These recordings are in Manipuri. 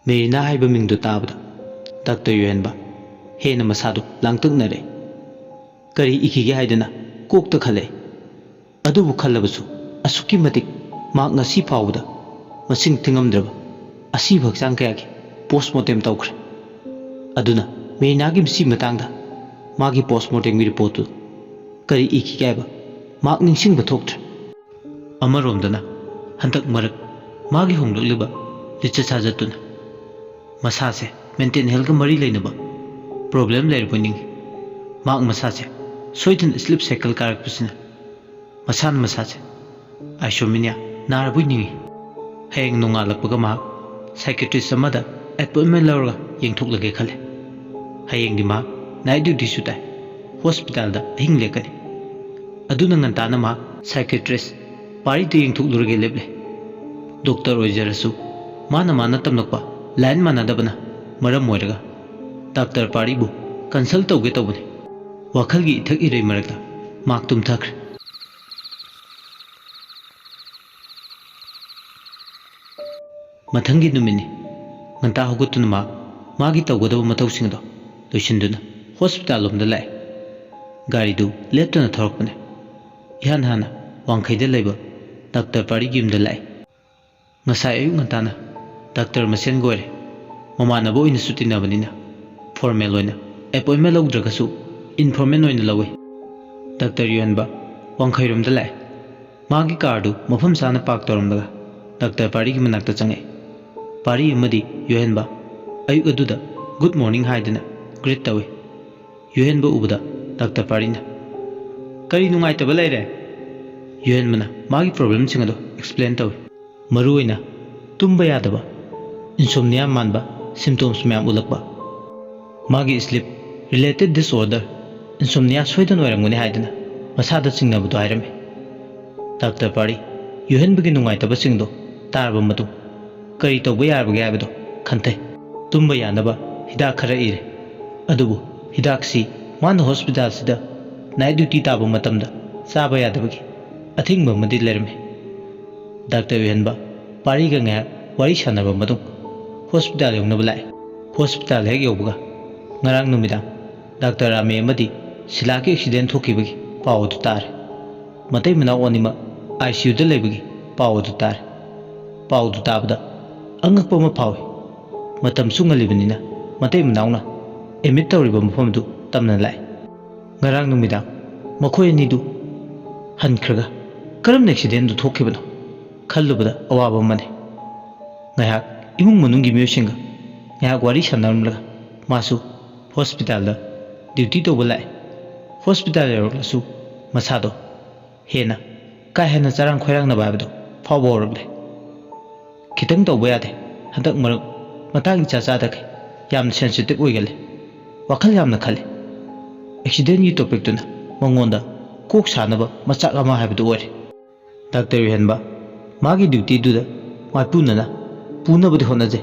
मेरीना हाइबा मिंगदो ताबदा डॉक्टर युहेनबा हेन मसादो लांगतंगनरे करी इखिगे हाइदना कोकता खले अदुबु खल्लबसु असुकी मतिक माक ngasi फावदा मसिंग थिंगमद्रबा असी भक्सांग कयागे पोस्टमार्टम तौख्रे अदुना मेरीनागी मसी मतांगदा मागी पोस्टमार्टम रिपोर्ट करी इखिगे हाइबा माक निंगसिंगबा थोक्त्रे अमरोमदना हंतक मरक मागी होंगलकलिबा लिचा साजतुना मसासे मेंटेन हेल्थ मरी लेनबा प्रॉब्लम लेरबनिंग माक मसासे सोइदन स्लिप साइकिल कारकपसिना मसान मसासे आइसोमिनिया नारबुनिंग हेंग नोंगालकपगा माक साइकेट्रिस्ट अमदा अपॉइंटमेंट लौरगा येंथोकलगे खले हयेंगदि माक नाइट ड्यूटी सुताय हॉस्पिटल दा हिंग लेकनी अदुना ngantana माक साइकेट्रिस्ट पारी ते येंथोकलुरगे लेबले डॉक्टर ओइजरसु माना तमलकपा लाइन मानदबना मरम मोइरगा डॉक्टर पारीबु कंसल्ट तौगे तौबने वाखलगी इथक इरै मरकता माक तुमथाख्रे मथंगी नुमिनि nganta hogutuna मागी तौगदब मतौसिंगदो लोइसिंदुना हॉस्पिटल लोमदा लाए गाड़ी दु लेप्तना थरकपने इहान हाना वांखैदा लेबा डॉक्टर पारी गिमदा लाए ngasa ayu ngantana डॉक्टर मसेन गोरे ममानबो इन सुतिनबनिना फॉर्मल ओइना अपॉइंटमेंट लौद्रगसु इनफॉर्मल ओइना लवे डॉक्टर युहनबा वांखैरोमदा लाए मागी कारदु मफम साना पाक तोरमदगा डॉक्टर पारी की मनाक्ता चंगे पारी अमदी युहनबा अयु अदुदा गुड मॉर्निंग हाइदना ग्रीट तवे युहनबा उबदा डॉक्टर पारीना करी नुंगाइतबा लेरे युहनबना मागी प्रॉब्लम सिंगदो एक्सप्लेन तवे मरुइना तुम्बा यादबा इंसोम्निया मानबा सिम्टम्स मैम उलकबा मागी स्लीप रिलेटेड डिसऑर्डर इंसोम्निया सोइदन ओइरंगुनि हाइदना मसादा चिंगनबदो हाइरमे डॉक्टर पारी युहनबगी नुंगाइतबा सिंगदो तारबा मतु करी तौबा यारबगे हाइबदो खन्थे तुम्बा यानबा हिदाक खरा इरे अदुबु हिदाकसी मान हॉस्पिटल सिदा नाइट ड्यूटी ताबा मतमदा चाबा यादबगी अथिंगबा मदि लेरमे डॉक्टर युहनबा पारी का ngaya wari sanaba madung hospital yongnaba lae hospital hek yobga ngarang numidang doctor ame amadi silaki accident thokibagi paw du tar matai mana onima ICU da lebagi paw du tar paw du tabda angakpa ma phawi matam sungalibnina matai manauna emit tawriba mafam du tamna lae ngarang numidang makhoi ni du hankhraga karam accident du thokibano खल्लुबदा अवाबा मने ngaya imung manungi myosinga ngaya wari sanamlaga masu hospital da duty to bulai hospital yorlasu masado hena ka hena charang khoirang na babdo phawbo roble khitang to boyade hadak maruk matang cha cha da yam sensitive oigale wakhal yam na khale accident yi topic tuna mangonda kok sanaba machak ama habdu ore doctor yuhenba मागी ड्यूटी दुदा माइपुनना पुनबदि होनाजे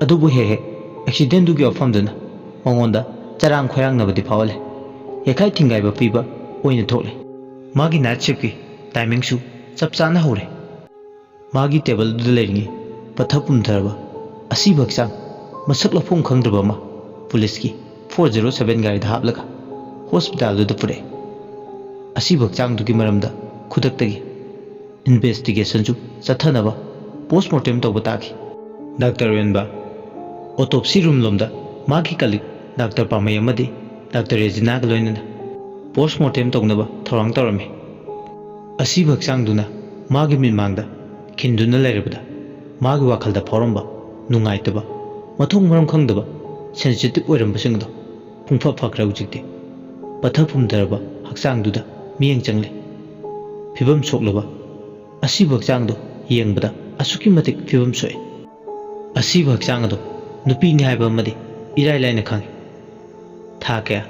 अदुबु हे हे एक्सीडेंट दुगी अफमदना मंगोंदा चरांग खोयांग नबदि फावले हेखाइ थिंगाइबा पीबा ओइना थोले मागी नाइट शिफ्ट की टाइमिंग सु चपचाना होरे मागी टेबल दुदा लेरिंगे पथपुम धरबा असी भक्सांग मसक लफों खंगद्रबा मा पुलिस की 407 गाड़ी धापलगा हॉस्पिटल दुदा पुरे असी भक्सांग दुगी मरमदा खुदक्तगी इन्वेस्टिगेशन जो चथनबा पोस्टमार्टम तौबा तागी डॉक्टर युहनबा ऑटोप्सी रूम लोमदा मागी कलिक डॉक्टर पामय अमदी डॉक्टर रेजिना गलोइनना पोस्टमार्टम तौनबा थौरांग तौरमे असी भक्सांगदुना मागी मिनमांगदा खिंदुना लेरबदा मागी वाखलदा फौरंबा नुंगाइतबा मथोंग मरम खंगदबा सेंसिटिव ओइरंबसिंगदो पुंफा फखरा उजिक्ते पथफुम दरबा हक्सांगदुदा मियंग चंगले फिबम सोकलबा असी भक्सांगदो येंगबदा असुकी मतिक फिबम सोए असी भक्सांगदो नुपी निहाइबा मदि इराय लाइना खंगे था क्या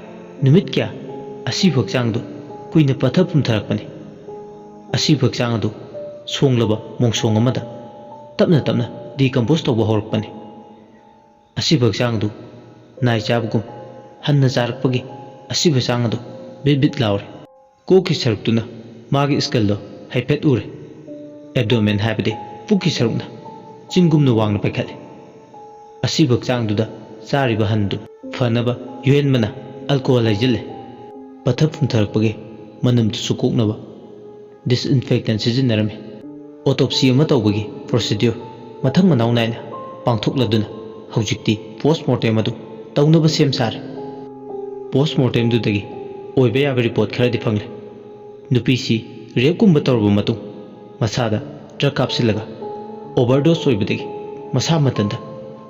नुमित क्या असी भक्सांगदो कुइना पथपुम थरकपने असी भक्सांगदो सोंगलबा मोंगसोंग अमदा तपना तपना डिकम्पोज तौबा हौरकपने असी भक्सांगदो नाइ चाबगुम हन्ना चारकपगी असी भक्सांगदो बिट बिट लाउरे कोकी सरक्तुना मागी स्कलदो हाइफेट उरे एब्डोमेन हाइबदे पुकी सरुकना चिंगुमनो वांगना पैखले ꯑꯁꯤꯕ ꯍꯛꯆꯥꯡꯗꯨꯗ ꯆꯥꯔꯤꯕ ꯍꯟꯗꯨ ꯐꯅꯕ ꯌꯨꯍꯦꯟꯕꯅ ꯑꯜꯀꯣꯍꯣꯜ ꯍꯩꯖꯤꯜꯂꯦ ꯄꯠꯊ ꯄꯨꯝꯊꯔꯛꯄꯒꯤ ꯃꯅꯝꯗꯨꯁꯨ ꯀꯣꯛꯅꯕ ꯗꯤꯁꯏꯟꯐꯦꯛꯇꯦꯟ ꯁꯤꯖꯤꯟꯅꯔꯝꯃꯤ ꯑꯣꯇꯣꯞꯁꯤ ꯑꯃ ꯇꯧꯕꯒꯤ ꯄ꯭ꯔꯣꯁꯤꯗ꯭ꯌꯨꯔ ꯃꯊꯪ ꯃꯅꯥꯎ ꯅꯥꯏꯅ ꯄꯥꯡꯊꯣꯛꯂꯗꯨꯅ ꯍꯧꯖꯤꯛꯇꯤ ꯄꯣꯁꯠꯃꯣꯔꯇꯦꯝ ꯑꯗꯨ ꯇꯧꯅꯕ ꯁꯦꯝ ꯁꯥꯔꯦ ꯄꯣꯁꯠꯃꯣꯔꯇꯦꯝꯗꯨꯗꯒꯤ ꯑꯣꯏꯕ ꯌꯥꯕ ꯔꯤꯄꯣꯔꯠ ꯈꯔꯗꯤ ꯐꯪꯂꯦ ꯅꯨꯄꯤꯁꯤ ꯔꯦꯞꯀꯨꯝꯕ ꯇꯧꯔꯕ ꯃꯇꯨꯡ ꯃꯁꯥꯗ ꯗ꯭ꯔꯒ ꯀꯥꯞꯁꯤꯜꯂꯒ ꯑꯣꯚꯔꯗꯣꯁ ꯑꯣꯏꯕꯗꯒꯤ ꯃꯁꯥ ꯃꯊꯟꯇ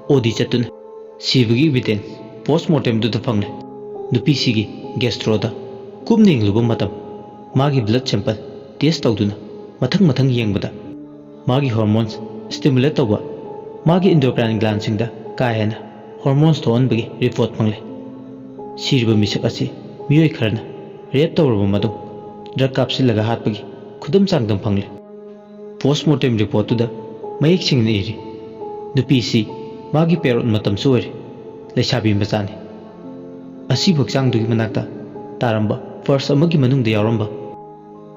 ꯑꯣꯗꯤ ꯆꯠꯇꯨꯅ ꯁꯤꯕꯒꯤ ꯏꯚꯤꯗꯦꯟꯁ ꯄꯣꯁꯠꯃꯣꯔꯇꯦꯝꯗꯨꯗ ꯐꯪꯂꯦ ꯅꯨꯄꯤꯁꯤꯒꯤ ꯒꯦꯁꯇ꯭ꯔꯣꯗ ꯀꯨꯞꯅ ꯌꯦꯡꯂꯨꯕ ꯃꯇꯝ ꯃꯥꯒꯤ ꯕ꯭ꯂꯗ ꯁꯦꯝꯄꯜ ꯇꯦꯁ ꯇꯧꯗꯨꯅ ꯃꯊꯪ ꯌꯦꯡꯕꯗ ꯃꯥꯒꯤ ꯍꯣꯔꯃꯣꯟꯁ ꯁ꯭ꯇꯤꯃꯨꯂꯦꯠ ꯇꯧꯕ ꯃꯥꯒꯤ ꯏꯟꯗꯣꯀ꯭ꯔꯥꯏꯟ ꯒ꯭ꯂꯥꯟꯁꯤꯡꯗ ꯀꯥ ꯍꯦꯟꯅ ꯍꯣꯔꯃꯣꯟꯁ ꯊꯣꯛꯍꯟꯕꯒꯤ ꯔꯤꯄꯣꯔꯠ ꯐꯪꯂꯦ ꯁꯤꯔꯤꯕ ꯃꯤꯁꯛ ꯑꯁꯤ ꯃꯤꯑꯣꯏ ꯈꯔꯅ ꯔꯦꯞ ꯇꯧꯔꯕ ꯃꯇꯨꯡ ꯗ꯭ꯔꯒ ꯀꯥꯞꯁꯤꯜꯂꯒ ꯍꯥꯠꯄꯒꯤ ꯈꯨꯗꯝ ꯆꯥꯡꯗꯝ ꯐꯪꯂꯦ ꯄꯣꯁꯠꯃꯣꯔꯇꯦꯝ ꯔꯤꯄꯣꯔꯠꯇꯨꯗ ꯃꯌꯦꯛ ꯁꯦꯡꯅ ꯏꯔꯤ ꯅꯨꯄꯤꯁꯤ ꯃꯥꯒꯤ ꯄꯦꯔꯣꯠ ꯃꯇꯝꯁꯨ ꯑꯣꯏꯔꯤ ꯂꯩꯁꯥꯕꯤ ꯃꯆꯥꯅꯤ ꯑꯁꯤꯕ ꯍꯛꯆꯥꯡꯗꯨꯒꯤ ꯃꯅꯥꯛꯇ ꯇꯥꯔꯝꯕ ꯄꯔꯁ ꯑꯃꯒꯤ ꯃꯅꯨꯡꯗ ꯌꯥꯎꯔꯝꯕ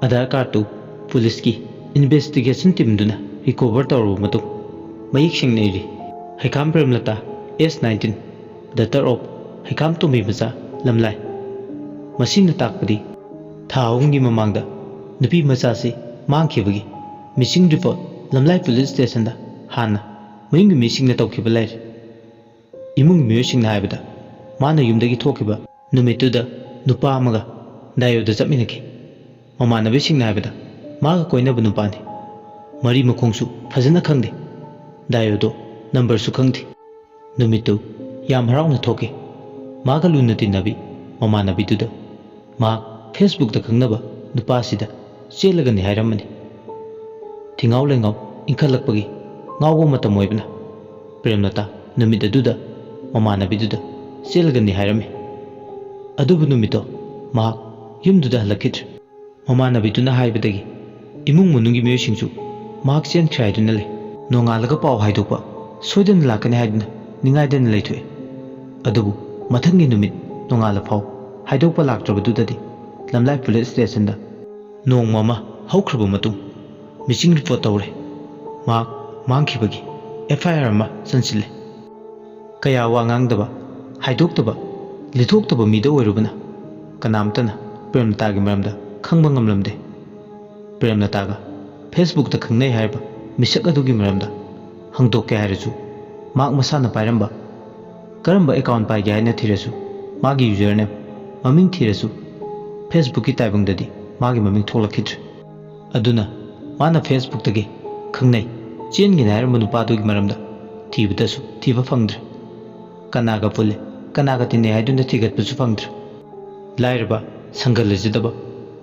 ꯑꯙꯥꯔ ꯀꯥꯔꯠꯇꯨ ꯄꯨꯂꯤꯁꯀꯤ ꯏꯟꯚꯦꯁꯇꯤꯒꯦꯁꯟ ꯇꯤꯝꯗꯨꯅ ꯔꯤꯀꯣꯚꯔ ꯇꯧꯔꯕ ꯃꯇꯨꯡ ꯃꯌꯦꯛ ꯁꯦꯡꯅ ꯏꯔꯤ ꯍꯩꯈꯥꯝ ꯄ꯭ꯔꯦꯝꯂꯇꯥ ꯑꯦꯖ 19 ꯗꯇꯔ ꯑꯣꯐ ꯍꯩꯈꯥꯝ ꯇꯣꯝꯕꯤ ꯃꯆꯥ ꯂꯝꯂꯥꯏ ꯃꯁꯤꯅ ꯇꯥꯛꯄꯗꯤ ꯊꯥ ꯑꯍꯨꯝꯒꯤ ꯃꯃꯥꯡꯗ ꯅꯨꯄꯤ ꯃꯆꯥꯁꯤ ꯃꯥꯡꯈꯤꯕꯒꯤ ꯃꯤꯁꯤꯡ ꯔꯤꯄꯣꯔꯠ ꯂꯝꯂꯥꯏ ꯄꯨꯂꯤꯁ ꯁ꯭ꯇꯦꯁꯟꯗ ꯍꯥꯟꯅ ꯃꯌꯨꯝꯒꯤ ꯃꯤꯁꯤꯡꯅ ꯇꯧꯈꯤꯕ ꯂꯩꯔꯦ ꯏꯃꯨꯡꯒꯤ ꯃꯤꯑꯣꯏꯁꯤꯡꯅ ꯍꯥꯏꯕꯗ ꯃꯥꯅ ꯌꯨꯝꯗꯒꯤ ꯊꯣꯛꯈꯤꯕ ꯅꯨꯃꯤꯠꯇꯨꯗ ꯅꯨꯄꯥ ꯑꯃꯒ ꯗꯥꯏꯌꯣꯗ ꯆꯠꯃꯤꯟꯅꯈꯤ ꯃꯃꯥꯟꯅꯕꯤꯁꯤꯡꯅ ꯍꯥꯏꯕꯗ ꯃꯥꯒ ꯀꯣꯏꯅꯕ ꯅꯨꯄꯥꯅꯤ ꯃꯔꯤ ꯃꯈꯣꯡꯁꯨ ꯐꯖꯅ ꯈꯪꯗꯦ ꯗꯥꯏꯌꯣꯗꯣ ꯅꯝꯕꯔꯁꯨ ꯈꯪꯗꯦ ꯅꯨꯃꯤꯠꯇꯨ ꯌꯥꯝ ꯍꯔꯥꯎꯅ ꯊꯣꯛꯈꯤ ꯃꯥꯒ ꯂꯨꯅ ꯇꯤꯟꯅꯕꯤ ꯃꯃꯥꯟꯅꯕꯤꯗꯨꯗ ꯃꯍꯥꯛ ꯐꯦꯁꯕꯨꯛꯇ ꯈꯪꯅꯕ ꯅꯨꯄꯥꯁꯤꯗ ꯆꯦꯜꯂꯒꯅꯤ ꯍꯥꯏꯔꯝꯕꯅꯤ ꯊꯤꯉꯥꯎ ꯂꯩꯉꯥꯎ ꯏꯟꯈꯠꯂꯛꯄꯒꯤ ꯉꯥꯎꯕ ꯃꯇꯝ ꯑꯣꯏꯕꯅ ꯄ꯭ꯔꯦꯝꯂꯇꯥ ꯅꯨꯃꯤꯠ ꯑꯗꯨꯗ ꯃꯃꯥꯟꯅꯕꯤꯗꯨꯗ ꯆꯦꯜꯂꯒꯅꯤ ꯍꯥꯏꯔꯝꯃꯤ ꯑꯗꯨꯕꯨ ꯅꯨꯃꯤꯠꯇꯣ ꯃꯍꯥꯛ ꯌꯨꯝꯗꯨꯗ ꯍꯜꯂꯛꯈꯤꯗ꯭ꯔꯦ ꯃꯃꯥꯟꯅꯕꯤꯗꯨꯅ ꯍꯥꯏꯕꯗꯒꯤ ꯏꯃꯨꯡ ꯃꯅꯨꯡꯒꯤ ꯃꯤꯑꯣꯏꯁꯤꯡꯁꯨ ꯃꯍꯥꯛ ꯆꯦꯟꯈ꯭ꯔꯦ ꯍꯥꯏꯗꯨꯅ ꯂꯩ ꯅꯣꯡꯉꯥꯜꯂꯒ ꯄꯥꯎ ꯍꯥꯏꯗꯣꯛꯄ ꯁꯣꯏꯗꯅ ꯂꯥꯛꯀꯅꯤ ꯍꯥꯏꯗꯨꯅ ꯅꯤꯡꯉꯥꯏꯗꯅ ꯂꯩꯊꯣꯛꯏ ꯑꯗꯨꯕꯨ ꯃꯊꯪꯒꯤ ꯅꯨꯃꯤꯠ ꯅꯣꯡꯉꯥꯜꯂ ꯐꯥꯎ ꯍꯥꯏꯗꯣꯛꯄ ꯂꯥꯛꯇ꯭ꯔꯕꯗꯨꯗꯗꯤ ꯂꯝꯂꯥꯏ ꯄꯨꯂꯤꯁ ꯁ꯭ꯇꯦꯁꯟꯗ ꯅꯣꯡꯃ ꯑꯃ ꯍꯧꯈ꯭ꯔꯕ ꯃꯇꯨꯡ ꯃꯤꯁꯤꯡ ꯔꯤꯄꯣꯔꯠ ꯇꯧꯔꯦ ꯃꯍꯥꯛ ꯃꯥꯡꯈꯤꯕꯒꯤ FIR ꯑꯃ ꯆꯟꯁꯤꯜꯂꯦ ꯀꯌꯥ ꯋꯥ ꯉꯥꯡꯗꯕ ꯍꯥꯏꯗꯣꯛꯇꯕ ꯂꯤꯊꯣꯛꯇꯕ ꯃꯤꯗ ꯑꯣꯏꯔꯨꯕꯅ ꯀꯅꯥꯝꯇꯅ ꯄ꯭ꯔꯦꯝꯂꯇꯥꯒꯤ ꯃꯔꯝꯗ ꯈꯪꯕ ꯉꯝꯂꯝꯗꯦ ꯄ꯭ꯔꯦꯝꯂꯇꯥꯒ ꯐꯦꯁꯕꯨꯛꯇ ꯈꯪꯅꯩ ꯍꯥꯏꯔꯤꯕ ꯃꯤꯁꯛ ꯑꯗꯨꯒꯤ ꯃꯔꯝꯗ ꯍꯪꯗꯣꯛꯀꯦ ꯍꯥꯏꯔꯁꯨ ꯃꯍꯥꯛ ꯃꯁꯥꯅ ꯄꯥꯏꯔꯝꯕ ꯀꯔꯝꯕ ꯑꯦꯀꯥꯎꯟ ꯄꯥꯏꯒꯦ ꯍꯥꯏꯅ ꯊꯤꯔꯁꯨ ꯃꯥꯒꯤ ꯌꯨꯖꯔꯅꯦꯝ ꯃꯃꯤꯡ ꯊꯤꯔꯁꯨ ꯐꯦꯁꯕꯨꯛꯀꯤ ꯇꯥꯏꯕꯪꯗꯗꯤ ꯃꯥꯒꯤ ꯃꯃꯤꯡ ꯊꯣꯛꯂꯛꯈꯤꯗ꯭ꯔꯦ ꯑꯗꯨꯅ ꯃꯥꯅ ꯐꯦꯁꯕꯨꯛꯇꯒꯤ ꯈꯪꯅꯩ ꯆꯦꯟꯒꯅꯤ ꯍꯥꯏꯔꯝꯕ ꯅꯨꯄꯥꯗꯨꯒꯤ ꯃꯔꯝꯗ ꯊꯤꯕꯗꯁꯨ ꯊꯤꯕ ꯐꯪꯗ꯭ꯔꯦ ꯀꯅꯥꯒ ꯄꯨꯜꯂꯤ ꯀꯅꯥꯒ ꯇꯤꯟꯅꯩ ꯍꯥꯏꯗꯨꯅ ꯊꯤꯒꯠꯄꯁꯨ ꯐꯪꯗ꯭ꯔꯦ ꯂꯥꯏꯔꯕ ꯁꯪꯒ ꯂꯩꯖꯗꯕ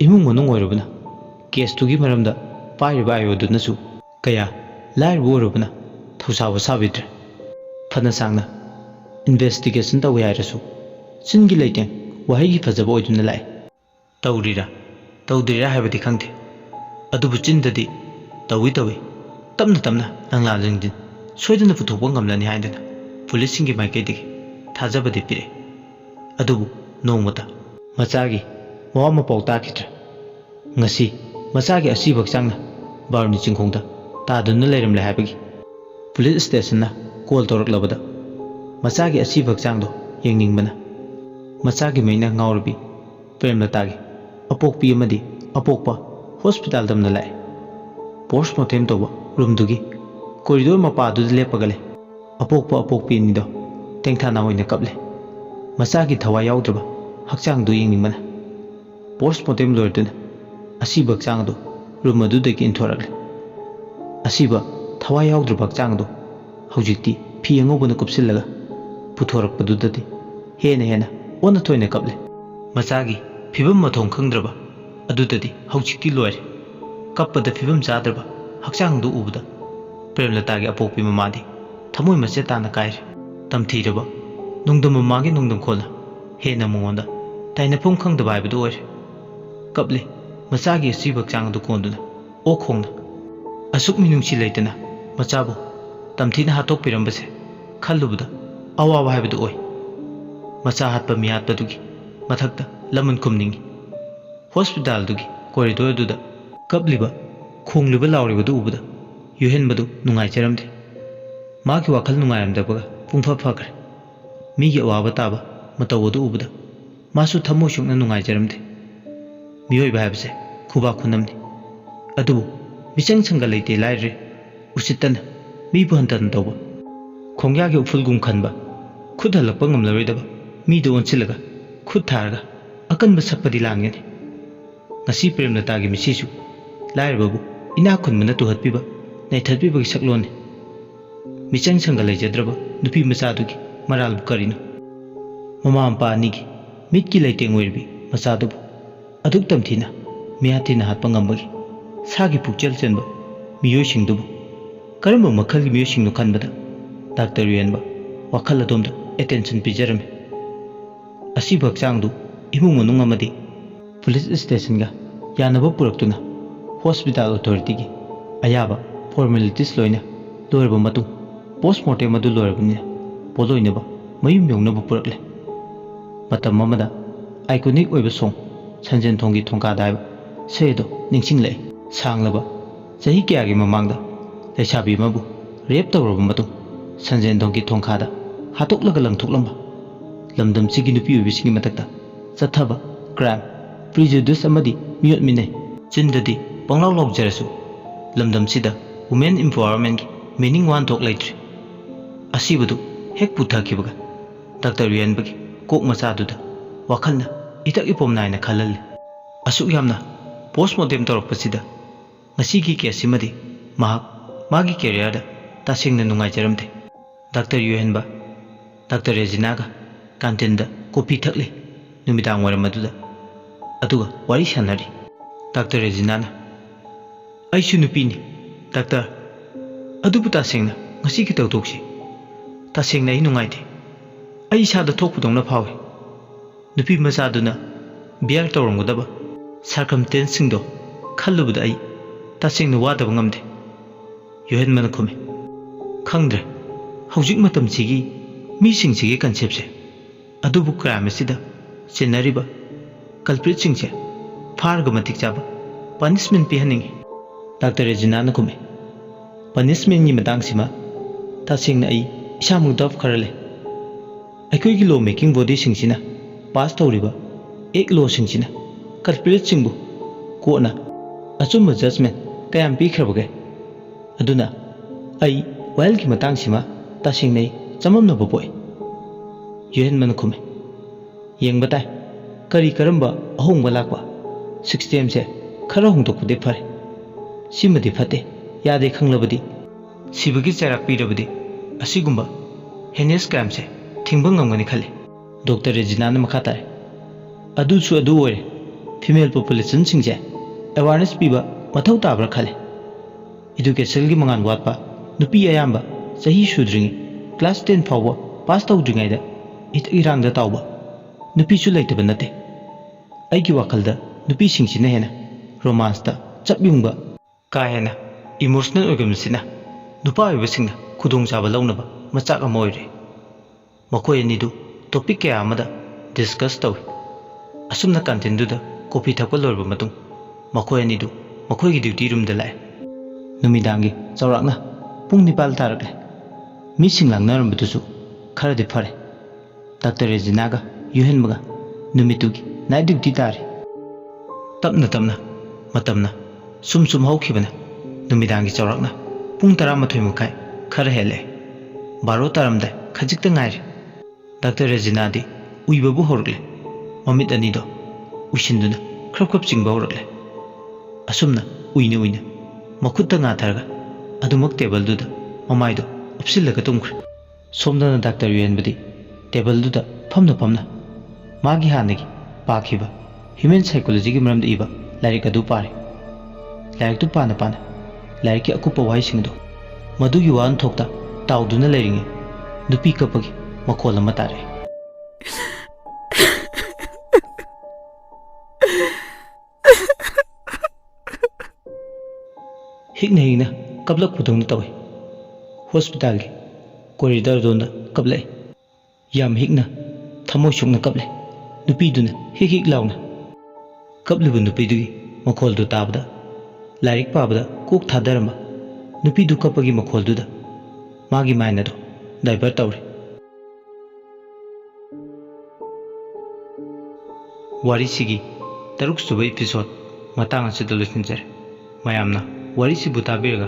ꯏꯃꯨꯡ ꯃꯅꯨꯡ ꯑꯣꯏꯔꯨꯕꯅ ꯀꯦꯁꯇꯨꯒꯤ ꯃꯔꯝꯗ ꯄꯥꯏꯔꯤꯕ ꯑꯥꯏꯑꯣꯗꯨꯅꯁꯨ ꯀꯌꯥ ꯂꯥꯏꯔꯕ ꯑꯣꯏꯔꯨꯕꯅ ꯊꯧꯁꯥꯕ ꯁꯥꯕꯤꯗ꯭ꯔꯦ ꯐꯅ ꯁꯥꯡꯅ ꯏꯟꯚꯦꯁꯇꯤꯒꯦꯁꯟ ꯇꯧꯋꯤ ꯍꯥꯏꯔꯁꯨ ꯆꯤꯟꯒꯤ ꯂꯩꯇꯦꯡ ꯋꯥꯍꯩꯒꯤ ꯐꯖꯕ ꯑꯣꯏꯗꯨꯅ ꯂꯥꯛꯑꯦ ꯇꯧꯔꯤꯔꯥ ꯇꯧꯗ꯭ꯔꯤꯔꯥ ꯍꯥꯏꯕꯗꯤ ꯈꯪꯗꯦ ꯑꯗꯨꯕꯨ ꯆꯤꯟꯗꯗꯤ ꯇꯧꯏ ꯇꯞꯅ ꯂꯪꯂꯥ ꯂꯪꯖꯤꯟ ꯁꯣꯏꯗꯅ ꯄꯨꯊꯣꯛꯄ ꯉꯝꯂꯅꯤ ꯍꯥꯏꯗꯅ ꯄꯨꯂꯤꯁꯁꯤꯡꯒꯤ ꯃꯥꯏꯀꯩꯗꯒꯤ ꯊꯥꯖꯕꯗꯤ ꯄꯤꯔꯛꯏ ꯑꯗꯨꯕꯨ ꯅꯣꯡꯃꯇ ꯃꯆꯥꯒꯤ ꯃꯋꯥ ꯃꯄꯥꯎ ꯇꯥꯈꯤꯗ꯭ꯔꯦ ꯉꯁꯤ ꯃꯆꯥꯒꯤ ꯑꯁꯤꯕ ꯍꯛꯆꯥꯡꯅ ꯕꯥꯔꯨꯅꯤ ꯆꯤꯡꯈꯣꯡꯗ ꯇꯥꯗꯨꯅ ꯂꯩꯔꯝꯂꯦ ꯍꯥꯏꯕꯒꯤ ꯄꯨꯂꯤꯁ ꯁ꯭ꯇꯦꯁꯟꯅ ꯀꯣꯜ ꯇꯧꯔꯛꯂꯕꯗ ꯃꯆꯥꯒꯤ ꯑꯁꯤꯕ ꯍꯛꯆꯥꯡꯗꯣ ꯌꯦꯡꯅꯤꯡꯕꯅ ꯃꯆꯥꯒꯤ ꯃꯩꯅ ꯉꯥꯎꯔꯕꯤ ꯄ꯭ꯔꯦꯝꯂꯇꯥꯒꯤ ꯑꯄꯣꯛꯄꯤ ꯑꯃꯗꯤ ꯑꯄꯣꯛꯄ ꯍꯣꯁꯄꯤꯇꯥꯜ ꯗꯝꯅ ꯂꯥꯛꯑꯦ ꯄꯣꯁꯠꯃꯣꯔꯇꯦꯝ ꯇꯧꯕ ꯔꯨꯝꯗꯨꯒꯤ ꯀꯣꯔꯤꯗꯣꯔ ꯃꯄꯥꯗꯨꯗ ꯂꯦꯞꯄꯒ ꯂꯩ ꯑꯄꯣꯛꯄꯤ ꯑꯅꯤꯗꯣ ꯇꯦꯡꯊꯥꯅ ꯑꯣꯏꯅ ꯀꯞꯂꯦ ꯃꯆꯥꯒꯤ ꯊꯋꯥꯏ ꯌꯥꯎꯗ꯭ꯔꯕ ꯍꯛꯆꯥꯡꯗꯨ ꯌꯦꯡꯅꯤꯡꯕꯅ ꯄꯣꯁꯠꯃꯣꯔꯇꯦꯝ ꯂꯣꯏꯔꯗꯨꯅ ꯑꯁꯤꯕ ꯍꯛꯆꯥꯡ ꯑꯗꯨ ꯔꯨꯝ ꯑꯗꯨꯗꯒꯤ ꯏꯟꯊꯣꯔꯛꯂꯦ ꯑꯁꯤꯕ ꯊꯋꯥꯏ ꯌꯥꯎꯗ꯭ꯔꯕ ꯍꯛꯆꯥꯡ ꯑꯗꯨ ꯍꯧꯖꯤꯛꯇꯤ ꯐꯤ ꯑꯉꯧꯕꯅ ꯀꯨꯞꯁꯤꯜꯂꯒ ꯄꯨꯊꯣꯔꯛꯄꯗꯨꯗꯗꯤ ꯍꯦꯟꯅ ꯑꯣꯟꯅ ꯊꯣꯏꯅ ꯀꯞꯂꯦ ꯃꯆꯥꯒꯤ ꯐꯤꯕꯝ ꯃꯊꯣꯡ ꯈꯪꯗ꯭ꯔꯕ ꯑꯗꯨꯗꯗꯤ ꯍꯧꯖꯤꯛꯇꯤ ꯂꯣꯏꯔꯦ ꯀꯞꯄꯗ ꯐꯤꯕꯝ ꯆꯥꯗ꯭ꯔꯕ ꯍꯛꯆꯥꯡꯗꯨ ꯎꯕꯗ ꯄ꯭ꯔꯦꯝꯂꯇꯥꯒꯤ ꯑꯄꯣꯛꯄꯤ ꯃꯃꯥꯗꯤ ꯊꯃꯣꯏ ꯃꯆꯦꯠ ꯇꯥꯅ ꯀꯥꯏꯔꯦ ꯇꯝꯊꯤꯔꯕ ꯅꯨꯡꯗꯝ ꯃꯃꯥꯒꯤ ꯅꯨꯡꯗꯝꯈꯣꯜꯅ ꯍꯦꯟꯅ ꯃꯉꯣꯟꯗ ꯇꯥꯏꯅꯐꯝ ꯈꯪꯗꯕ ꯍꯥꯏꯕꯗꯨ ꯑꯣꯏꯔꯦ ꯀꯞꯂꯤ ꯃꯆꯥꯒꯤ ꯑꯁꯤꯕ ꯍꯛꯆꯥꯡ ꯑꯗꯨ ꯀꯣꯟꯗꯨꯅ ꯑꯣꯛ ꯈꯣꯡꯅ ꯑꯁꯨꯛ ꯃꯤꯅꯨꯡꯁꯤ ꯂꯩꯇꯅ ꯃꯆꯥꯕꯨ ꯇꯝꯊꯤꯅ ꯍꯥꯠꯇꯣꯛꯄꯤꯔꯝꯕꯁꯦ ꯈꯜꯂꯨꯕꯗ ꯑꯋꯥꯕ ꯍꯥꯏꯕꯗꯨ ꯑꯣꯏ ꯃꯆꯥ ꯍꯥꯠꯄ ꯃꯤꯍꯥꯠꯄꯗꯨꯒꯤ ꯃꯊꯛꯇ ꯂꯃꯟ ꯈꯨꯝꯅꯤꯡꯉꯤ ꯍꯣꯁꯄꯤꯇꯥꯜꯗꯨꯒꯤ ꯀꯣꯔꯤꯗꯣꯔꯗꯨꯗ ꯀꯞꯂꯤꯕ ꯈꯣꯡꯂꯤꯕ ꯂꯥꯎꯔꯤꯕꯗꯨ ꯎꯕꯗ ꯌꯨꯍꯦꯟꯕꯗꯨ ꯅꯨꯡꯉꯥꯏꯖꯔꯝꯗꯦ ꯃꯥꯒꯤ ꯋꯥꯈꯜ ꯅꯨꯡꯉꯥꯏꯔꯝꯗꯕꯒ पुंफा फखरे मीगी अवाब ताब मतौ अदु उबदा मासु थमो सुकना नुंगाइजरमदे मियोइबा हाबसे खुबा खुनमनि अदुबु मिचंग संगा लेते लाइरे उसितन मी बहंतन तौबा खोंग्यागे उफुलगुम खनबा खुद हलकपा ngamlaroidaba मीदो ओनसिलगा खुद थारगा अकनब सपदी लांगेनि ngasi premna tagi misisu lairbabu ina khunmana tuhатпиबा नैथatpibagi saklone michang sanga leijadraba nupi machadugi maralbu karino mama ampa anigi mitki leiteng oirbi machadubu aduk tamthina miyathina hatpa ngambagi sagi pukchel chenba miyoi singdubu karamba makhalgi miyoi singno khanbada doctor yenba wakhal adomda attention pijarame asi bakchangdu imung manung amadi police station ga yanaba puraktuna hospital authority gi ayaba formalities loina loirba matung postmortem adu loirabni poloinaba mayum yongnaba purakle matam mamada iconic oiba song sanjen thongi thongka daiba sedo ningsinglei sanglaba chahi kyagi mamangda leisabi mabu rape tawraba matung sanjen thongi thongka da hatoklaga langthoklamba lamdam sigi nupi obisingi matakta chathaba crime prejudice amadi miyot minai chindadi panglaw lawjarasu lamdam sida women empowerment gi meaning wan thok laitri asibudu hek puthakibaga doctor yenbagi kok machaduda wakhalna itak ipomnaina khalal asuk yamna postmortem torokpasida ngasigi kesimadi mahak magi career da tasingna nungai jaramde doctor yuhenba doctor regina ga kantinda kopi thakle numidang waramaduda aduga wari sanari doctor regina na aishu nupini doctor adubu tasingna ngasi ki tawtoksi tasingna I nungaite ai isa da thokpudongna phawe nupi machaduna biar tawrongdaba circumstance singdo khallubuda ai tasingna wadaba ngamde yohen mana khome khangdre hojik matam sigi mi singsigi concept se adubu crime sida chenariba culprit singse farga matik chaba punishment pihaningi doctor regina na khome punishment ni matang sima tasingna ai isamu daf kharale aikoi gi law making body singsina pass tawriba ek law singsina culprit singbu ko na achumba judgment kayam pi khrabage aduna ai while gi matang sima tasingna chamamna bopoi yohen man khume yengba tai kari karamba ahongba lakwa system se khara hongdokpude phare simadi phate yade khanglabadi sibagi charak pirabadi asigumba heinous crime se thingba ngamgani khale doctor regina na makha tare adu su adu ore female population singje awareness piba mathau tabra khale education gi mangan watpa nupi ayamba sahi sudringi class 10 fawa pass tawdringai da it irang da tawba nupi su laitaba nate aigi wakalda nupi singsina hena romance ta chapyungba ka hena emotional orgasmsina nupa oibasingna khudong chaba launaba machak amoire makoi anidu topic kaya amada discuss tawi asumna content du da coffee thakpa lorba matung makoi anidu makoi gi duty room da lai numidangi chawrakna pung nipal tarakle mi singlang narambutusu khara de phare doctor regina ga yuhenmaga numitugi night duty tare tapna tapna matamna sum haukhibana numidangi chawrakna pung 12 mukai khara hele 12 taramda khajikta ngaire doctor regina di uibabu horgle mamit anido usinduna khrap chingba horgle asumna uina makutta nga tharga adumak table duda mamaido upsillaga tumkhre somdana doctor yuhenbadi table duda phamna magi hanagi pakhiba human psychology gi maramda iba larik adu pare larik tu pana larik ki akupa wai singdo madu yuan thokta tawduna leringe nupi kapagi makhol ama tare hikna kablak pudong tawi hospital gi corridor donda kablai yam hikna thamo shukna kable nupi duna hik launa kable bu nupi du makhol du tabda larik pabda kok thadarma nupi du kapagi makhol du da magi maina do diaper tawre ꯋꯥꯔꯤꯁꯤꯒꯤ ꯇꯔꯨꯛ ꯁꯨꯕ ꯏꯄꯤꯁꯣꯗ ꯃꯇꯥꯡ ꯑꯁꯤꯗ ꯂꯣꯏꯁꯤꯟꯖꯔꯦ ꯃꯌꯥꯝꯅ ꯋꯥꯔꯤꯁꯤꯕꯨ ꯇꯥꯕꯤꯔꯒ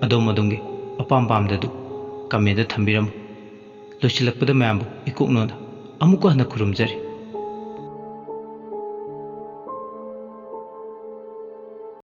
ꯑꯗꯣꯝꯒꯤ ꯑꯄꯥꯝ ꯄꯥꯝꯗꯗꯨ ꯀꯃꯦꯟꯗ ꯊꯝꯕꯤꯔꯝꯃꯨ ꯂꯣꯏꯁꯤꯜꯂꯛꯄꯗ ꯃꯌꯥꯝꯕꯨ ꯏꯀꯣꯛꯅꯣꯅ ꯑꯃꯨꯛꯀ ꯍꯟꯅ ꯈꯨꯔꯨꯝꯖꯔꯤ